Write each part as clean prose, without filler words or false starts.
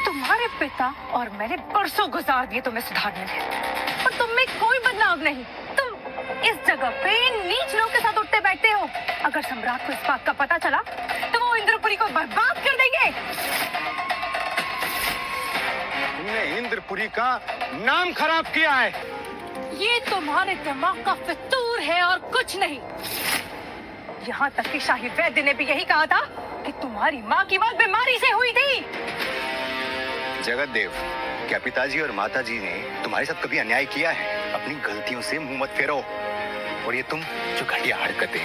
तुम्हारे पिता और मैंने बरसों गुजार दिए तुम्हें सुधारने में, और तुम में कोई बदलाव नहीं। तुम इस जगह पे इन नीच लोगों के साथ उठते बैठते हो। अगर सम्राट को इस बात का पता चला तो वो इंद्रपुरी को बर्बाद कर देंगे। तुमने इंद्रपुरी का नाम खराब किया है। ये तुम्हारे दिमाग का फितूर है और कुछ नहीं। यहाँ तक कि शाही वैद्य ने भी यही कहा था कि तुम्हारी माँ की मौत बीमारी से हुई थी। जगत देव, क्या पिताजी और माताजी ने तुम्हारे साथ कभी अन्याय किया है? अपनी गलतियों से मुंह मत फेरो। और ये तुम जो घटिया हरकतें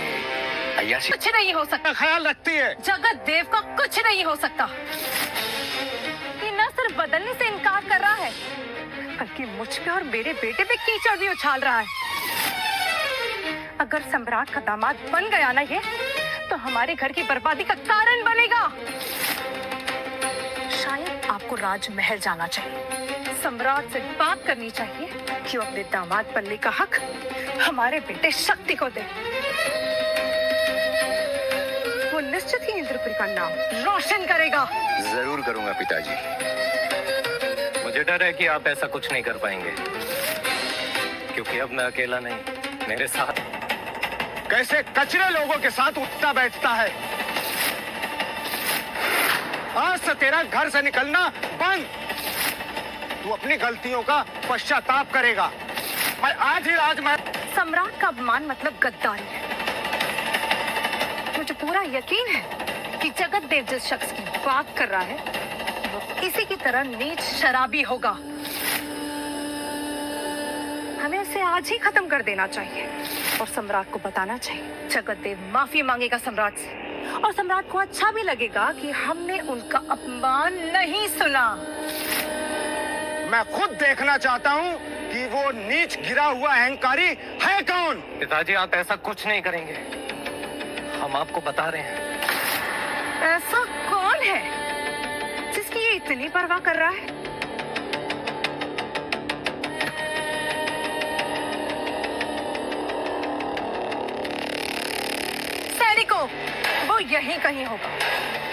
अय्याशी, कुछ नहीं हो सकता। ख्याल रखती है। जगत देव का कुछ नहीं हो सकता। ये न सिर्फ बदलने से इनकार कर रहा है, बल्कि मुझ पे और मेरे बेटे पे कीचड़ भी उछाल रहा है। अगर सम्राट का दामाद बन गया ना ये, तो हमारे घर की बर्बादी का कारण बनेगा। शायद आपको राजमहल जाना चाहिए, सम्राट से बात करनी चाहिए कि वो अपने दामाद बनने का हक हमारे बेटे शक्ति को दे। वो निश्चित ही इंद्रपुरी का नाम रोशन करेगा। जरूर करूंगा पिताजी। मुझे डर है कि आप ऐसा कुछ नहीं कर पाएंगे, क्योंकि अब मैं अकेला नहीं, मेरे साथ। कैसे कचरे लोगों के साथ उठता बैठता है। आज से तेरा घर से निकलना बंद। तू अपनी गलतियों का पश्चाताप करेगा। मैं आज ही राजमहल। सम्राट का अपमान मतलब गद्दारी है। मुझे पूरा यकीन है कि जगत देव जिस शख्स की बात कर रहा है वो इसी की तरह नीच शराबी होगा। हमें उसे आज ही खत्म कर देना चाहिए और सम्राट को बताना चाहिए जगत देव माफी मांगेगा सम्राट से, और सम्राट को अच्छा भी लगेगा कि हमने उनका अपमान नहीं सुना। मैं खुद देखना चाहता हूँ कि वो नीच गिरा हुआ अहंकारी है कौन। पिताजी, आप ऐसा कुछ नहीं करेंगे, हम आपको बता रहे हैं। ऐसा कौन है जिसकी ये इतनी परवाह कर रहा है? सैनिकों, वो यहीं कहीं होगा,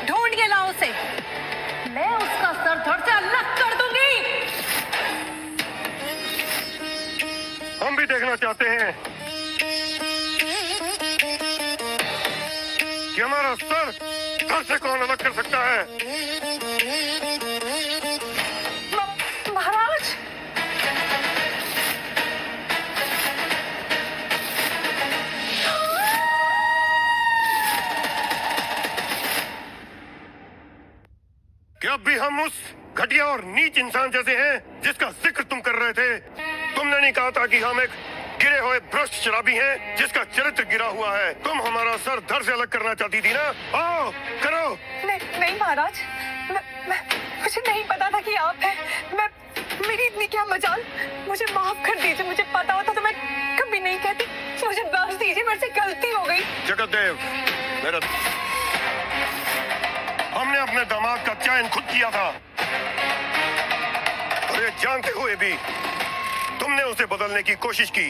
ढूंढ के लाओ उसे। मैं उसका सर धड़ से अलग कर दूंगी। हम भी देखना चाहते हैं कि हमारा सर घर से कौन अलग कर सकता है। महाराज, क्या अब भी हम उस घटिया और नीच इंसान जैसे हैं जिसका जिक्र तुम कर रहे थे? तुमने नहीं कहा था कि हम एक गिरे हुए भ्रष्ट शराबी हैं जिसका चरित्र गिरा हुआ है? तुम हमारा सर धड़ से अलग करना चाहती थी ना? आओ करो। नहीं महाराज, मुझे नहीं पता था कि आप हैं। मेरी इतनी क्या मजाल। मुझे माफ कर दीजिए, मुझे पता होता तो मैं कभी नहीं कहती। मुझे बख्श दीजिए, मेरे से गलती हो गई। जगत देव, हमने अपने दामाद का चयन खुद किया था, और ये जानते हुए भी तुमने उसे बदलने की कोशिश की।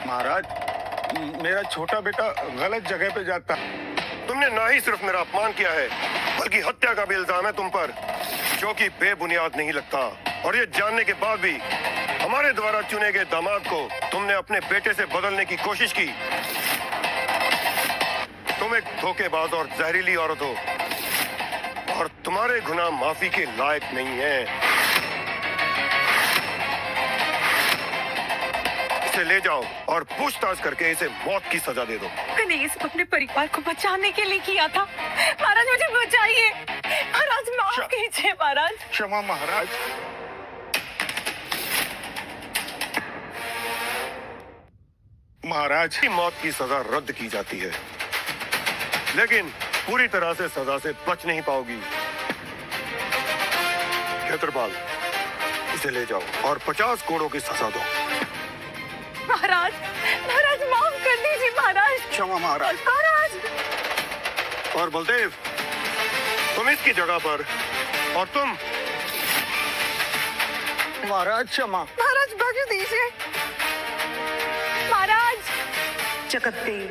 महाराज, मेरा छोटा बेटा गलत जगह पे जाता। तुमने ना ही सिर्फ मेरा अपमान किया है, बल्कि हत्या का भी इल्जाम है तुम पर, जो कि बेबुनियाद नहीं लगता। और ये जानने के बाद भी हमारे द्वारा चुने गए दामाद को तुमने अपने बेटे से बदलने की कोशिश की। तुम एक धोखेबाज और जहरीली औरत हो, और तुम्हारे गुनाह माफी के लायक नहीं है। इसे ले जाओ और पूछताछ करके इसे मौत की सजा दे दो। मैंने ये सब अपने परिवार को बचाने के लिए किया था। महाराज, मुझे बचाइए। महाराज, माफ कीजिए महाराज। क्षमा महाराज। महाराज, मौत की सजा रद्द की जाती है, लेकिन पूरी तरह से सजा से बच नहीं पाओगी। क्षेत्रपाल, इसे ले जाओ और 50 कोड़ों की सजा दो। महाराज, महाराज माफ कर दीजिए महाराज। क्षमा महाराज। महाराज, और बलदेव, तुम इसकी जगह पर, और तुम। महाराज क्षमा। महाराज बख्श दीजिए। महाराज, जगत देव,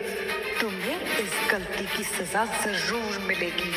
तुम्हें इस गलती की सजा जरूर मिलेगी।